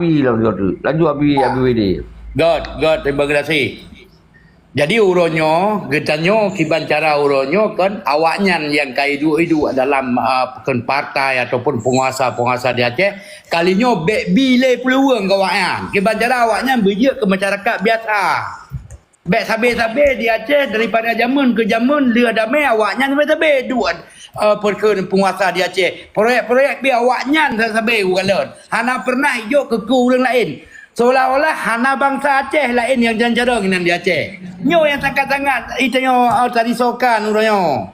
Laju Abi WD. God, terima kasih. Jadi uronyo, getanyo, kiban cara uronyo kan awaknya yang kaidu-idu dalam bukan partai ataupun penguasa-penguasa di Aceh, kalinya bile peluang kawannya. Kiban cara awaknya berjaya ke masyarakat biasa. Bek sabe-sabe di Aceh daripada zaman ke zaman dia damai awaknya sabe-sabe dua perkara penguasa di Aceh. Proyek-proyek bi awaknya sabe bukan. Hana pernah hijau ke orang lain. Seolah-olah hana bangsa Aceh lain yang janjarong nan di Aceh. Nyo yang sangat-sangat itanyo tadi sokan uronyo.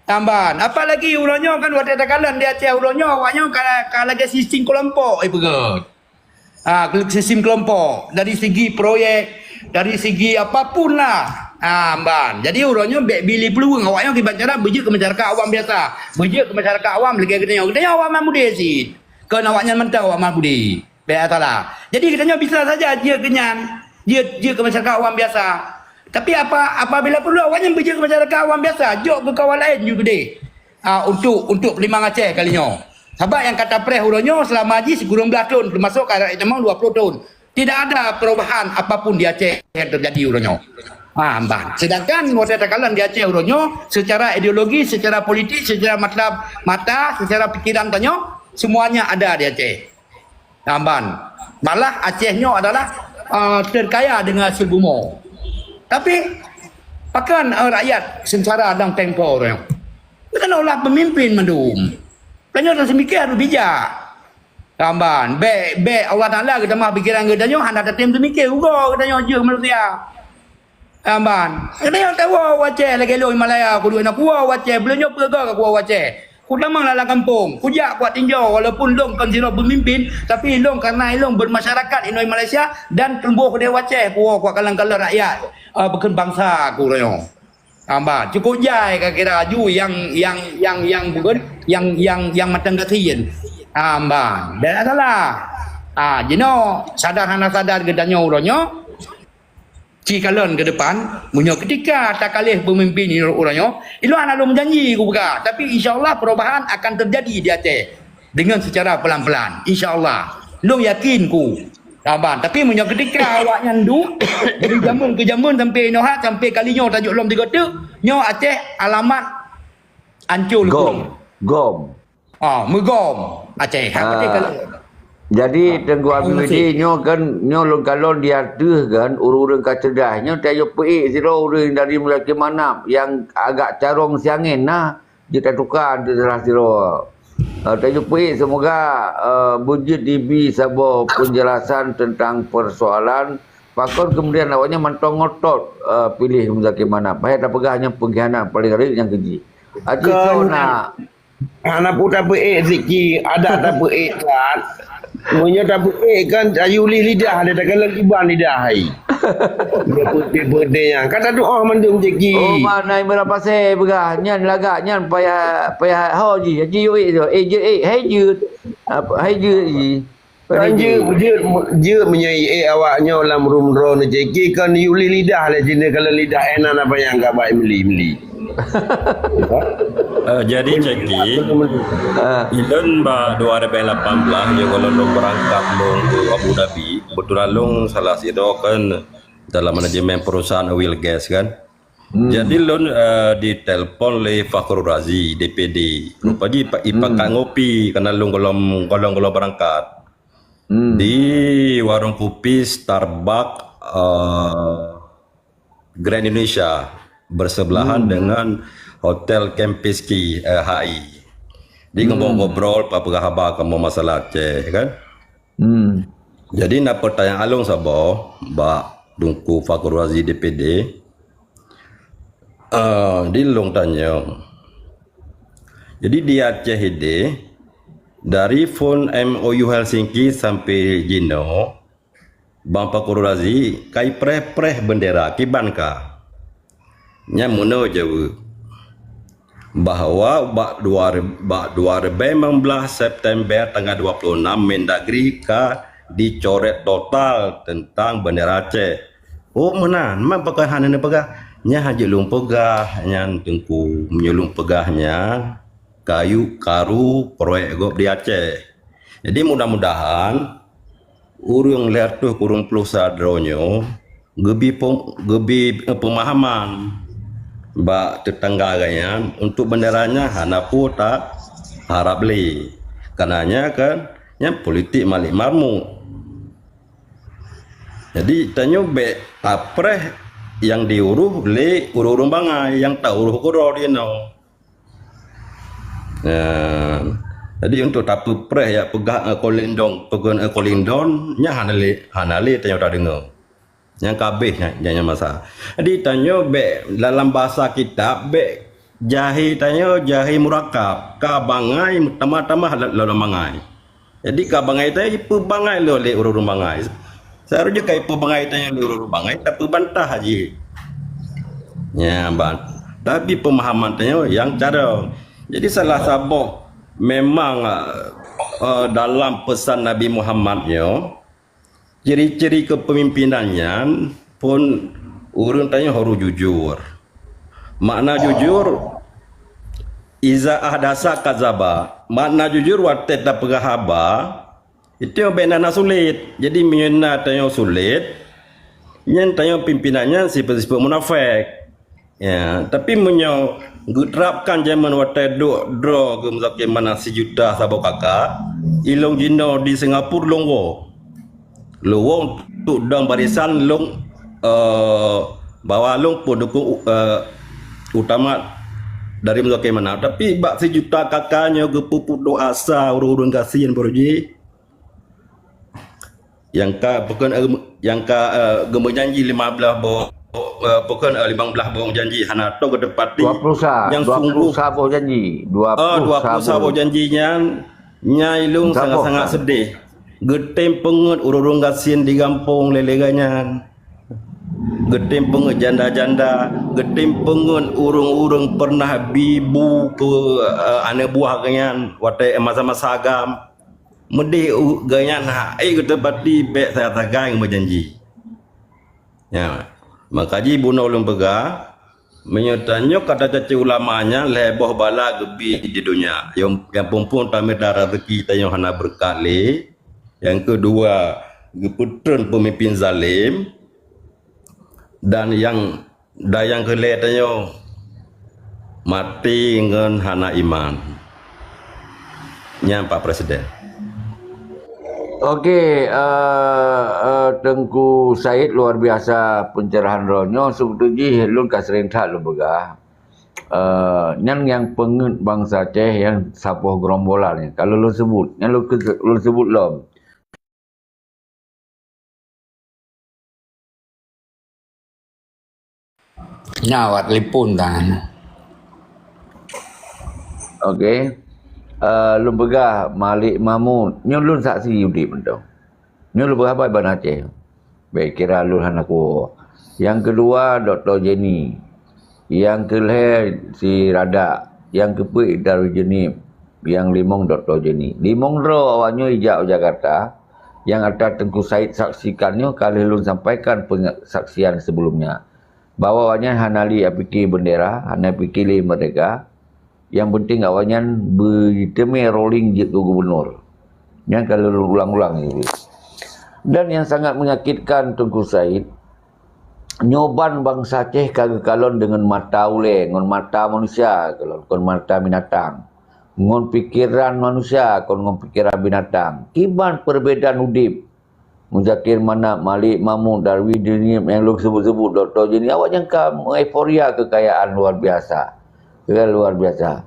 Tambahan. Apalagi uronyo kan waktu kalan di Aceh uronyo awaknya kalau lagi sistem kelompok pegot. Sistem kelompok dari segi proyek, dari segi apapun lah. Ban. Jadi uronyo bili peluang awaknya kiban cara berje ke masyarakat awam biasa. Berje ke masyarakat awam lagi katanya awam mudi sih. Kan awaknya mentau awam mudi. Salah. Jadi katanya bisa saja dia kenyan, dia ke masyarakat awam biasa. Tapi apabila perlu awaknya berje ke masyarakat awam biasa, jok ke kawan lain juga deh. Untuk Pelimang Aceh kalinya. Sebab yang kata preh uronyo selama haji sekurang 10 tahun termasuk kadang memang 20 tahun. Tidak ada perubahan apapun di Aceh yang terjadi uronyo. Mbah. Sedangkan waktu kalan di Aceh uronyo secara ideologi, secara politik, secara mata, secara pikiran tanyo semuanya ada di Aceh. Tamban. Malah Acehnya adalah terkaya dengan hasil bumi. Tapi pakan rakyat sengsara dan tempo orang. Kan olah pemimpin mendum. Tanya orang semikir harus bijak. Tamban. Be Allah Taala kita mah pikiran kita nyo handa tetem semikir ugo kita nyo je manusia. Tamban. Kita tahu Aceh lagi lo Himalaya kudu nak kuah Aceh belum nyo perga ke kuah Aceh. Kudamang lalang kampung, kujak kuat tinjau walaupun long kan sino pemimpin, tapi long karena long bermasyarakat Inoi Malaysia dan tembuh ke Dewa Aceh, kuat kalang-kalang rakyat, bukan bangsa ku rayo. Amba cukup jai kira ju yang bukan yang matang kasihan. Amba, dah salah. Jino sadar gedanyo uronyo. Cikalon ke depan, punya ketika tak kalih pemimpin orangnya, itu anak lu menjanji ku buka. Tapi insyaAllah perubahan akan terjadi di Aceh dengan secara pelan-pelan. InsyaAllah, lu yakin ku. Tapi punya ketika awak nyandu dari zaman ke zaman sampai nohat sampai kalinya tajuk lom 3 tu, nyo Aceh alamat ancul Gom. Megom Aceh. Jadi Tengku Abi nyo kan nyo kalau dia tuh kan urang kacerdahnya tayo peik siro urang dari mulai ke mana yang agak carong siangin nah kita tukar adalah siro tayo peik semoga bujit DB sabo penjelasan tentang persoalan pakon kemudian awaknya mantong ngotot pilih mulai mana payah tak pegahnya pengkhianat paling ngeri yang keji aji sona anak putra peik ziki ada tak peik kan. Punya tak kan ayuli lidah dia tak kalah kiban lidah hai. Dia putih-putihnya. Kata doa mandum ceki. Oh mana berapa saya begah nyan lagak nyan payah haji yoi tu. Haji je menyai awaknya dalam rumro ni ceki kan yuli lidah lah jenis kalau lidah enak apa yang enggak baik meli. Jadi ceki Ilon ba 2018 yang kalau long berangkat long ke Abu Dhabi kebetulan long salah sido kan dalam manajemen perusahaan oil gas kan. Jadi long ditelepon oleh Fakhrul Razi DPD rupanya ipak ngopi karena long kalau berangkat di warung kopi Starbucks Grand Indonesia bersebelahan dengan Hotel Kempiski HI. Dia ngobrol apa khabar kamu masalah Aceh kan. Jadi nak pertanyaan alung sabo Mbak Dungku Fakhrul Razi DPD. Di long tanya. Jadi di Aceh ini dari phone MOU Helsinki sampai Jino Bang Fakhrul Razi kai preh bendera kibanka nyamuno jauh bahwa 2015 September tanggal 26 Mendagri dicoret total tentang bendera Aceh. Oh mana? Memang pegahan ini pegah. Nya haji lung pegah, nya tengku menyulung pegahnya kayu karu proyek gop di Aceh. Jadi mudah-mudahan urang lertuh kurung pelusa dronyo gebi pemahaman ba tetangga ganyan untuk benderanya hanapu tak harap beli karenanya kan yang politik malik marmu. Jadi tanyo be apreh yang diuruh le urung bangai yang tak uruh kuro dia no. Jadi untuk tapu preh ya pegah kolindong pegon kolindon nya hanale tanyo tak dengar. Yang kabeh nya masa. Jadi tanyo be dalam bahasa kita be jahi tanyo jahi murakab ka bangai tama-tama lalu bangai. Jadi ka bangai tanyo pebangai lo le urung bangai. Seharusnya kai pebangai tanyo le urung bangai tapi bantah haji. Ya ban. Tapi pemahaman tanyo yang cara. Jadi salah sabok memang dalam pesan Nabi Muhammad yo ciri-ciri kepemimpinannya pun urang tanya harus jujur. Makna jujur iza ahdasa kadzaba. Makna jujur wate tak pegahaba itu yang benana sulit. Jadi menyena tanya sulit. Yang tanya pimpinannya sifat-sifat munafik. Ya, tapi menyo gutrapkan zaman wate do ke muzakir mana sejuta sabo kakak ilong jino di Singapura longgo luwong tu dang barisan long bawa long pendukung utama dari muzakir mana tapi bak sejuta kakaknya gepupu do asa urun kasihan proji yang ka bukan yang ka gemenjanji 15 bo bukan 15 bohong janji hana to ke depati 20 sah yang 20 sungguh sah boh janji 20 sabo janjinya nyailung sangat-sangat sedih getem pengut urung gasin di kampung leleganyan getem pengut janda-janda getem pengut urung-urung pernah bibu ke anak buah ganyan wate masa-masa agam medih ganyan ke depati be saya tagang berjanji ya. Makaji bunuh ulun pega menyertanya kata caci ulamanya leboh bala gebi di dunia yang pumpun tamir darah rezeki tanya hana berkali yang kedua geputren pemimpin zalim dan yang dayang kele tanya mati dengan hana iman nya Pak Presiden. Okey, Tengku Said luar biasa pencerahan rohnya sebetulnya lun kasering tak lu begah. Yang pengut bangsa Aceh yang sapoh gerombolan ni. Kalau lu sebut, yang lu sebut lom. Nyawat lipun tan. Okey. Lu begah Malik Mahmud nyo lun saksi udip mentong nyo lu begah bai ban Aceh baik kira lun hanaku yang kedua Dr. Jenny yang kelih si Rada yang kepe Darul Jenib yang limong Dr. Jenny limong ro awaknya ijak Jakarta yang ada Tengku Said saksikannya kali lun sampaikan pensaksian sebelumnya bahawa awaknya hanali apiki bendera hana pikili mereka. Yang penting awalnya bertemu rolling je ke gubernur. Yang kalau ulang-ulang ini. Dan yang sangat menyakitkan Tengku Said, nyoban bangsa Aceh kagak kalon dengan mata ule, dengan mata manusia, kalau con mata binatang. Dengan pikiran manusia, dengan pikiran binatang. Kiban perbedaan udip. Muzakir mana Malik Mahmud Darwi Dinim yang lu sebut-sebut Dr. Jenny awak jangka euforia kekayaan luar biasa. Luar biasa.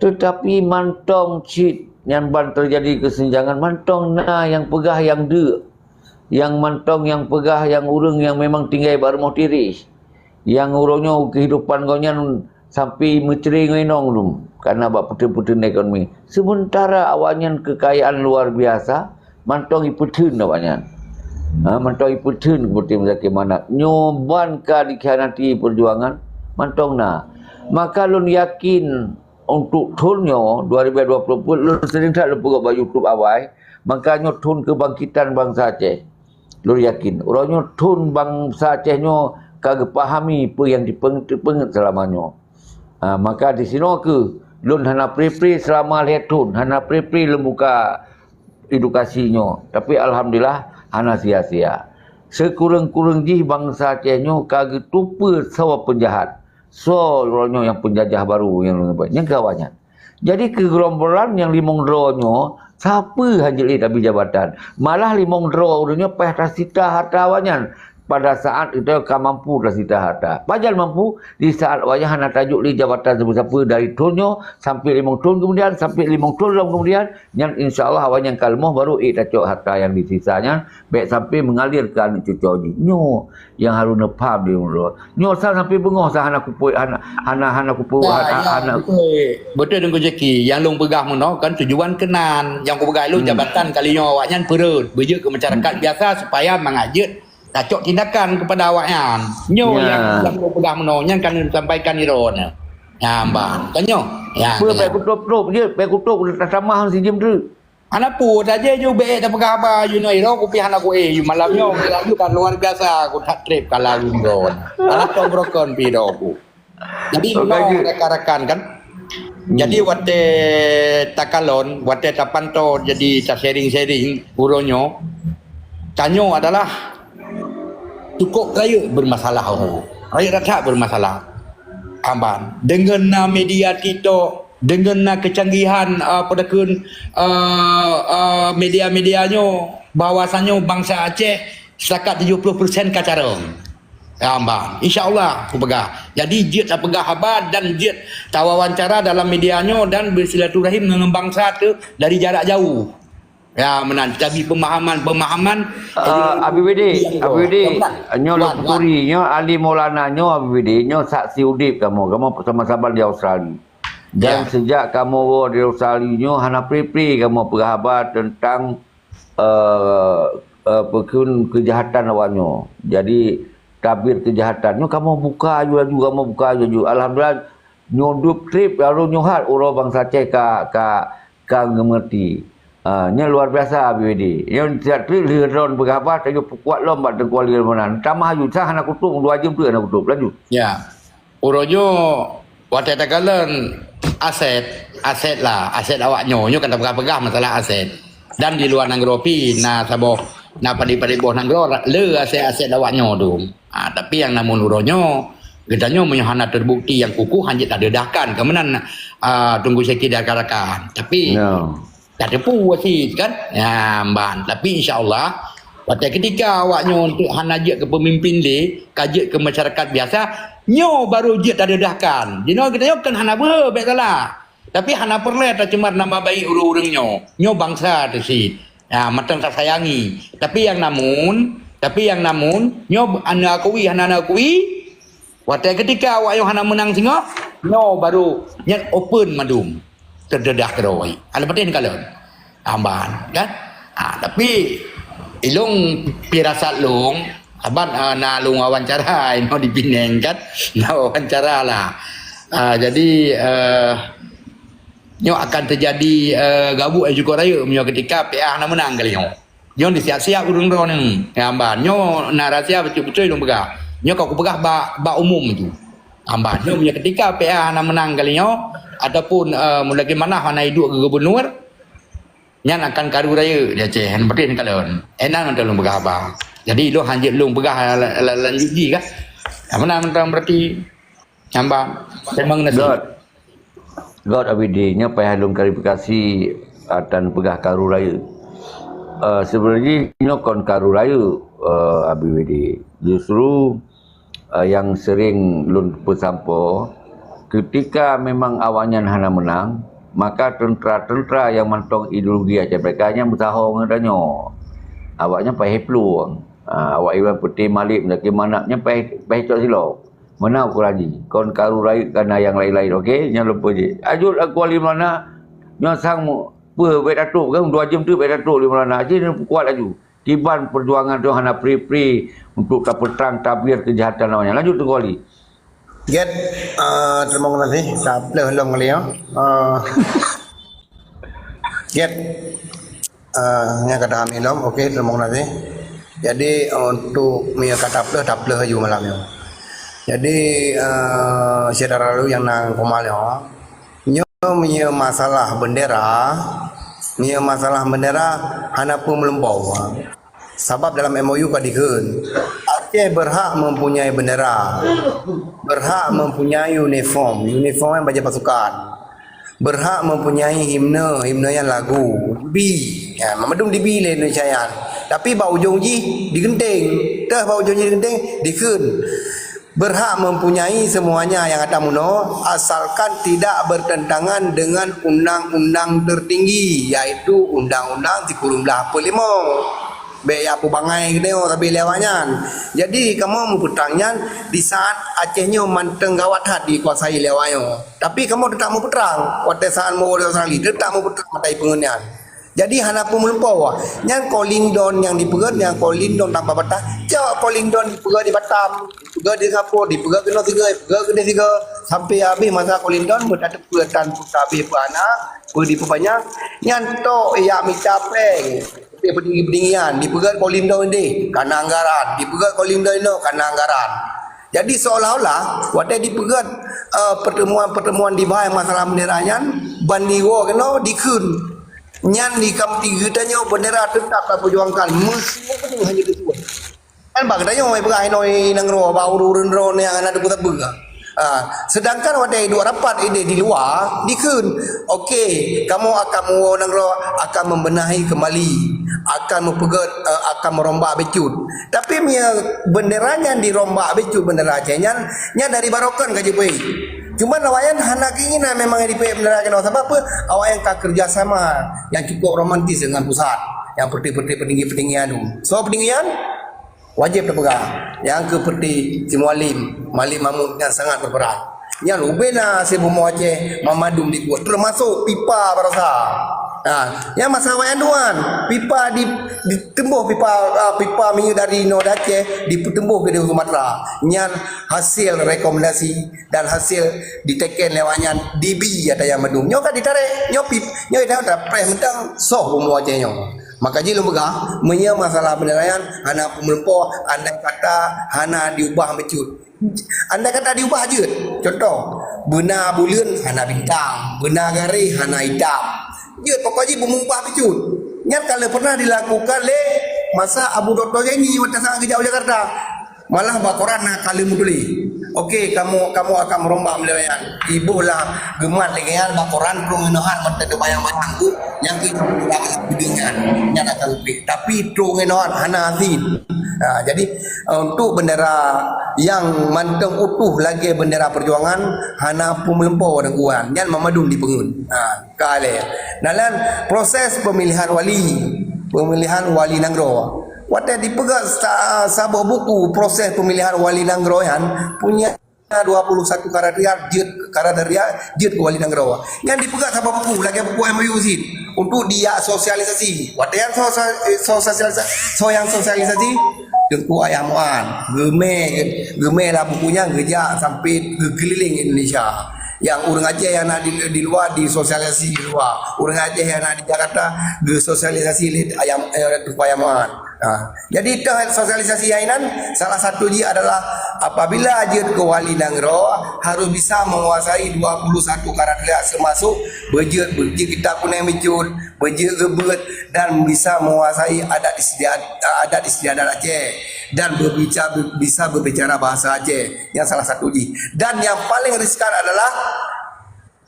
Tetapi mantong cit yang ban terjadi kesenjangan mantong na yang pegah yang de. Yang mantong yang pegah yang urang yang memang tinggal barmoh tiris. Yang urangnya kehidupan gonya sampai menceri ngenong dum karena bab putih-putih ekonomi. Sementara awaknya kekayaan luar biasa mantong iputun awaknya. Mantong iputun seperti Muzakir mana nyoban ka dikhianati perjuangan mantong na. Maka lun yakin untuk tunnya 2020 lun sering tak lupa buat YouTube awal makanya tun kebangkitan bangsa Aceh lun yakin orangnya tun bangsa Acehnya kagak pahami apa yang dipenget selamanya maka di sini ke lun hana pri-pri selama lihat tun hana pri-pri lun buka edukasinya tapi alhamdulillah hana sia-sia. Sekurang-kurang jih bangsa Aceh-nyo kagak tupa sawa penjahat. So ronyo yang penjajah baru yang kawannya. Jadi kegerombolan yang limong dronyo siapa hajili tapi jabatan. Malah limong dro urunyo peh rasita harta awanyan. Pada saat itu kau mampu rasita harta. Pajal mampu di saat wajah anak tajuk di jabatan siapa dari tunyo sampai 5 tahun kemudian sampai 5 tahun kemudian yang insyaAllah awan yang kalmoh baru tajuk harta yang disisanya baik sampai mengalir ke anak cucu ni. Nyo yang harus nepam dia mula. Nyo sampai bengah sah anak kupu anak kupu anak. Betul dengan Jeki yang long pegah mono kan tujuan kenan yang ku pegai lu jabatan kalinya awaknya perut beje ke masyarakat biasa supaya mengajut cocok tindakan kepada awaknya. Nyo yang pegang meno yang kan sampaikan iron. Ya ban. Tanyo. Ya. Baik kutup je, baik kutup tak sama hang si jem tu. Anak pu saja ju be tak pegang apa you know iro ku pi anak ku malam nyo lalu kan luar biasa ku tak trip kalau iron. Anak to broken pi do ku. Jadi rekan-rekan kan. Jadi wate takalon, wate tapanto jadi tak sharing-sharing uronyo. Tanyo adalah cukup rakyat bermasalah rakyat tak bermasalah amban dengan media kita dengan kecanggihan pedekun media-medianyo bahwasannya bangsa Aceh setakat 70% kacarong amban insyaallah aku pegah jadi jit tak pegah habar dan jit tawawancara dalam medianyo dan bersilaturahim dengan bangsa tu dari jarak jauh. Ya menan tapi pemahaman ABBD nyo lokuri nyo Ali Maulana nyo ABBD nyo saksi udip kamu sama-sama di Australia dan sejak kamu di Australia nyo hana pri kamu berkhabar tentang perkun kejahatan awaknyo. Jadi tabir kejahatan nyo kamu buka aju alhamdulillah nyodup trip lalu nyohat uro bangsa Aceh ka ngerti. Nya luar biasa ABBD. Yang tidak liron berapa tajuk kuat lom bak tengkuali mana. Tamah aju sah anak kutuk 2 jam tu anak kutuk lanjut. Ya. Urojo wate tagalan aset lah, aset awaknyo nyo kan tak pegah masalah aset. Dan di luar nangropi na sabo na padi-padi boh nangro le aset awaknyo tu. Tapi yang namun uronyo gedanyo menyohana terbukti yang kukuh hanya tak dedahkan kemenan tunggu sekali dakarakan. Tapi tak ada puas kan ya ban tapi insyaallah pada ketika awaknya untuk hanajak ke pemimpin dia kajak ke masyarakat biasa nyo baru je tak dedahkan dino kita kan hana baik salah tapi hana perle tak cemar nama baik urang nyo bangsa tu si ya matang tak sayangi tapi yang namun nyo hana akui pada ketika awak hana menang singo nyo baru nyat open madum terdedah keroi. Ada penting kalau amban kan? Tapi ilung pirasat long aban na lung wawancara ino di Penang kan? Na wawancara lah. Jadi nyo akan terjadi gabuk juga raya nyo ketika PA na menang kali nyo. Nyo disiap-siap urung ro ni. Amban nyo na rahsia betul-betul long pegah. Nyo kau pegah ba umum tu. Amban nyo punya ketika PA na menang kali nyo ataupun mulai mana hana hidup ke gubernur yang akan karu raya dia Aceh han bertin kalon enak untuk long pegah jadi lo hanjit long pegah lanjut ji kan mana mentang berarti hamba memang nasi God ABD nya payah long klarifikasi dan pegah karu raya sebenarnya nyo kon karu raya ABD justru yang sering lun pesampo ketika memang awaknya hana menang maka tentera-tentera yang mantong ideologi Aceh mereka nya bersahong ngadanya awaknya payah peluang awak iwan putih malik mendaki manaknya payah cok silo mana aku lagi kon karu raik karena yang lain-lain okey nya lupa je ajut aku ali mana nya sang pe baik datuk kan 2 jam tu baik datuk di mana je kuat laju kiban perjuangan tu hana pri untuk perang tabir kejahatan awaknya lanjut tu kali Get terima kasih tak boleh long kali ya. Get nya kata kami long okey terima kasih. Jadi untuk mi kata tak boleh ju malam ya. Jadi saudara lalu yang nang komal ya. Nyo masalah bendera hana pun melempau. Sebab dalam MOU kadikan Aceh berhak mempunyai bendera, berhak mempunyai uniform yang baju pasukan, berhak mempunyai himne yang lagu B ya memadum di B le Indonesia yan. Tapi bau ujung ji digenting teh bau ujung ji digenting dikeun berhak mempunyai semuanya yang ada muno asalkan tidak bertentangan dengan undang-undang tertinggi yaitu Undang-Undang 35 be apa bangai gede tapi lewanyan. Jadi kamu memputangnya di saat Acehnya manteng gawat hat dikuasai lewayo. Tapi kamu tetap mau putrang, waktu saat mau Australia tetap mau putrang matai pengunian. Jadi hana pemulpo yang kolindon yang dipegat yang kolindon tanpa batas. Jauh kolindon dipegat di Batam, dipegat di Singapura, dipegat ke Nusa Tenggara, tiga sampai habis masa kolindon berada pegatan putra habis anak, di banyak nyanto ya mitapeng. Pendingian dipegat kolindon ini karena anggaran, dipegat kolindon ini karena anggaran. Jadi seolah-olah waktu dipegat pertemuan dibahas masalah benderanya bandiwo kena dikun nyan di kamti getanya bendera tetap perjuangkan mesti hanya itu kan bagdanya mau pegang noi nangro bau run yang ada putar bega. Sedangkan pada dua rapat ini di luar dikun okey kamu akan nangro akan membenahi kembali akan mempegat akan merombak becut tapi benderanya dirombak becut bendera Acehnya dari Barokan gaji pei cuma lawayan hana keinginan memang di pei bendera kena sebab apa awak yang tak kerjasama yang cukup romantis dengan pusat yang seperti petinggi-petinggian so petinggian wajib terpegang yang seperti si Mualim Mamud yang sangat berperan yang ubena si Bumo Aceh Mamadum dikuat termasuk pipa berasa yang masalah wayan duan pipa ditembuh pipa minyak dari Nord Aceh ditembuh ke Sumatera yang hasil rekomendasi dan hasil diteken lewatnya DB ada yang medum nyo kan ditarik nyo dah press mentang soh Bumo Aceh nyo. Maka jadi lu begah menya masalah penilaian hana pemelpo andai kata hana diubah mecut andai kata diubah je contoh benar bulan hana bintang benar gari hana hitam je pokoknya mengubah mecut nyat kalau pernah dilakukan le masa Abu Dr. ini waktu sangat kejauh Jakarta malah bakoran nak kali muduli okey kamu akan merombak melayan ibulah gemat lengan bakoran perungenohan mentade bayang-bayang tu yang kita dengan nyata lebih tapi perungenohan hana azin jadi untuk bendera yang manteng utuh lagi bendera perjuangan hana pemelempau dengkuan yang memadun di pengun kale dalam proses pemilihan wali nangro waktu dipegang sabah buku proses pemilihan wali nanggroyan punya 21 kriteria jet wali nangro yang dipegang sabah buku lagi buku MOU sih untuk dia sosialisasi waktu yang sosialisasi Tengku Ayamuan geme lah bukunya ngejak sampai keliling Indonesia yang orang Aceh yang nak di luar disosialisasi di luar orang Aceh yang nak di Jakarta disosialisasi Ayamuan. Jadi itu sosialisasi yainan salah satu dia adalah apabila ajit ke wali nangro harus bisa menguasai 21 karakter termasuk bejut kita punai mecut bejut gebet dan bisa menguasai adat istiadat Aceh dan bisa berbicara bahasa Aceh yang salah satu dan yang paling riskan adalah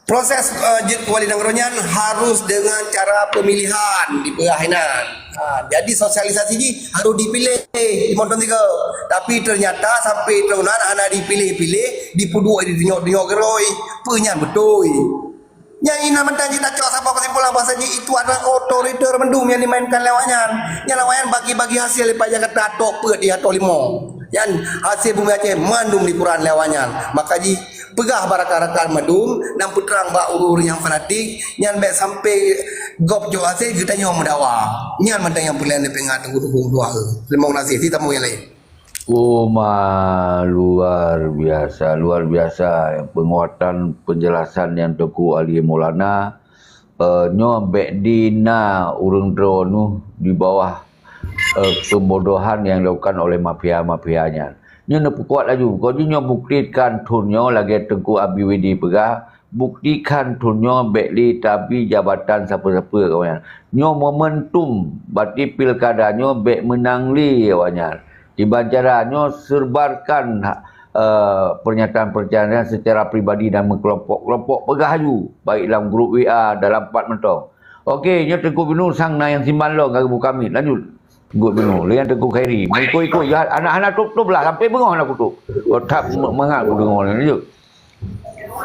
proses jid wali nangronyan harus dengan cara pemilihan di perahinan. Jadi sosialisasi ini harus dipilih di Montong 3. Tapi ternyata sampai tahunan anak dipilih-pilih dipuduk ditengok-tengok geroi penyan betul. Yang ini mentang kita cok sampai kesimpulan bahasanya itu adalah otoriter mendung yang dimainkan lewanyan. Yang lewanyan bagi-bagi hasil lepas Jakarta atok pe di atok 5. Yang hasil bumi Aceh mandum di Quran lewanyan. Maka pegah barakarakan medum dan putrang ba urur yang fanatik nyan baik sampai gop jo hasil kita nyawa mendawa nyan mentang yang pilihan pengat tunggu dua terima kasih kita mau yang lain. Luar biasa penguatan penjelasan yang Tengku Ali Maulana nyo bek dina urang dronu di bawah pembodohan yang dilakukan oleh mafia-mafianya. Nyo nak kuat laju. Kau nyo buktikan tunyo lagi Tengku Abi Widi pegah buktikan tu nyo bekli tabi jabatan siapa-siapa kawan. Nyo momentum berarti pilkada nyo bek menang li kawan. Iban cara nyo serbarkan pernyataan-pernyataan secara pribadi dan kelompok-kelompok pegahayu baik dalam grup WA dalam 4 mentong. Okey, nyo Tengku Binu sang na yang simban long kamu kami. Lanjut. Tengku Binu, lian Tengku Khairi. Ikut-ikut ya anak-anak tutup lah sampai bengong nak kutuk. Tak mengat aku dengar ni. Lanjut.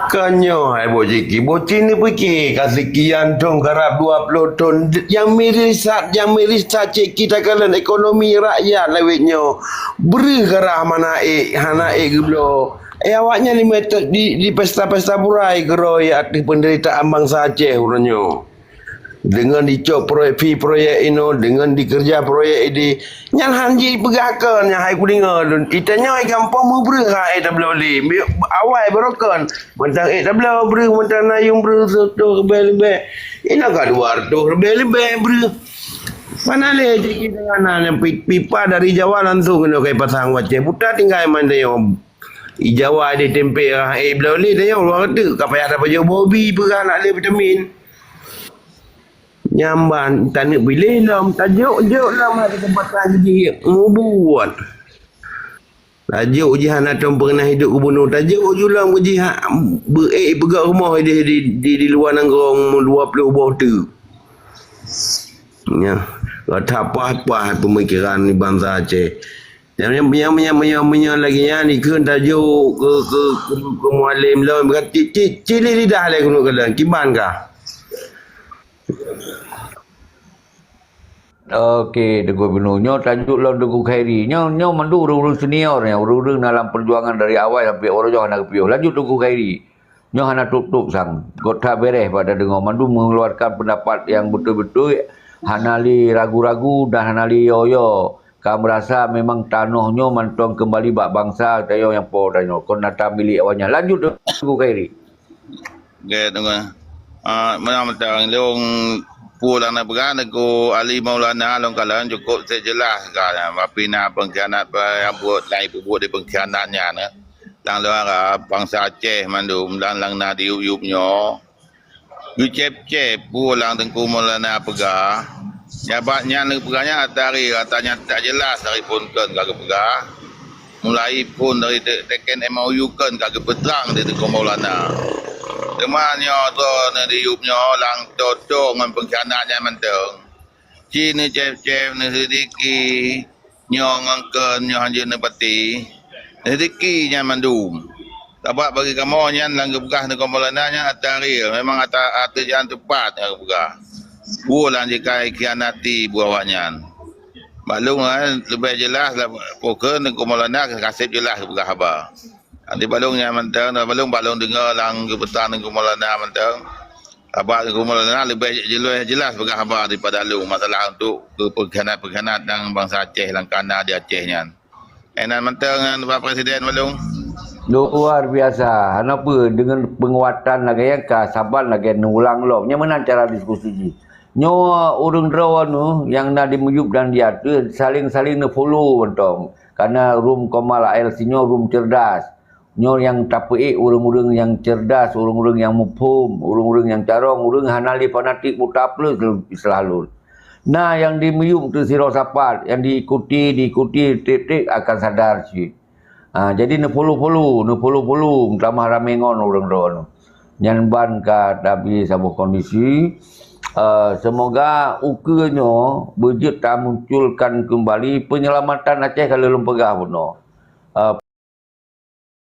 Kanyo hai bociki. Bocin ni pergi kasikian dong garap 20 ton. Yang miris cacik kita kalian ekonomi rakyat lewitnya. Beri garah mana hana geblo. Awaknya di pesta-pesta burai geroi aktif penderitaan bangsa Aceh urangnya. Dengan dicop proyek ino, dengan dikerja proyek ini, nyan hanji pegakan yang hai kudinga dun. Itanya hai kampung memberi hai boleh. Awal berokan, mentang tabla beri, mentang nayung beri tu lebih. Ina ka dua tu lebih beri. Mana le jadi dengan pipa dari Jawa langsung kena kai pasang Aceh. Buta tinggal mana yang Jawa ada tempe boleh dia orang kata kapaya ada baju bobi perah nak le vitamin. Nyamban tak nak pilih lah tajuk lah ada tempatan je buat tajuk je anak tu pernah hidup gubernur tajuk je lah je pegang rumah dia di luar Nanggong 20 bawah tu ya kata apa-apa pemikiran ni bangsa Aceh yang lagi ni kan tajuk ke mualim lah cili lidah lah kena kalian kiban kah. Okey, Tengku Binu. Nyo tajuk lawan Tengku Khairi. Nyo mandu urung-urung senior ni, urung-urung dalam perjuangan dari awal sampai orang jauh nak kepiuh. Lanjut Tengku Khairi. Nyo hana tutup sang. Gota beres pada dengar mandu mengeluarkan pendapat yang betul-betul hana li ragu-ragu dan hana li yo-yo. Kamu merasa memang tanahnya mantong kembali bak bangsa tayo yang po tayo. Kon nata milik awaknya. Lanjut Tengku Khairi. Okey, tengok. Mentang leong pulang nak berang aku Ali Maulana long kalan cukup saya jelas kan tapi nak pengkhianat yang buat lain buat di pengkhianatnya ne lang luar bangsa Aceh mandum lang na diup-upnya cep-cep pulang Tengku Maulana pegah jabatnya ne pegahnya atari katanya tak jelas dari pun kan kagak pegah mulai pun dari teken MOU kan kagak peterang di Tengku Maulana temannya tu nanti yupnya lang totong dengan pengkhianatnya menteng. Cini cep-cep ni sediki nyong angken nyong hanjir nepati. Sediki nya mandum. Dapat bagi kamu nya lang gebgah ni komolananya atari memang ata jalan tepat yang gebgah. Bulan jika khianati buahnya. Balung lebih jelas lah poken ni komolana kasih jelas gebgah apa. Nanti balungnya mentang, balung dengar lang kebetulan Tengku Maulana mentang. Apa Tengku Maulana lebih jelas bagi khabar daripada lu masalah untuk pengkhianat dan bangsa Aceh langkana di Acehnya. Enan mentang Pak Presiden balung. Luar biasa. Kenapa dengan penguatan lagi yang sabar lagi ulang lo. Nya mana cara diskusi ni? Nyo urang draw nu yang nak dimuyup dan dia tu saling-saling ne follow mentong. Karena room Komal ALC nyo room cerdas. Nyo yang tapik urang-urang yang cerdas, urang-urang yang mufhum, urang-urang yang carong, urang hanali fanatik mutaples selalu. Nah yang dimuyup tu siro sapat, yang diikuti tik-tik akan sadar sih. Jadi ne follow, tamah ramengon urang ron. Nyan ban ka tapi sabu kondisi semoga ukanya berjet tak munculkan kembali penyelamatan Aceh kalau lempegah puno.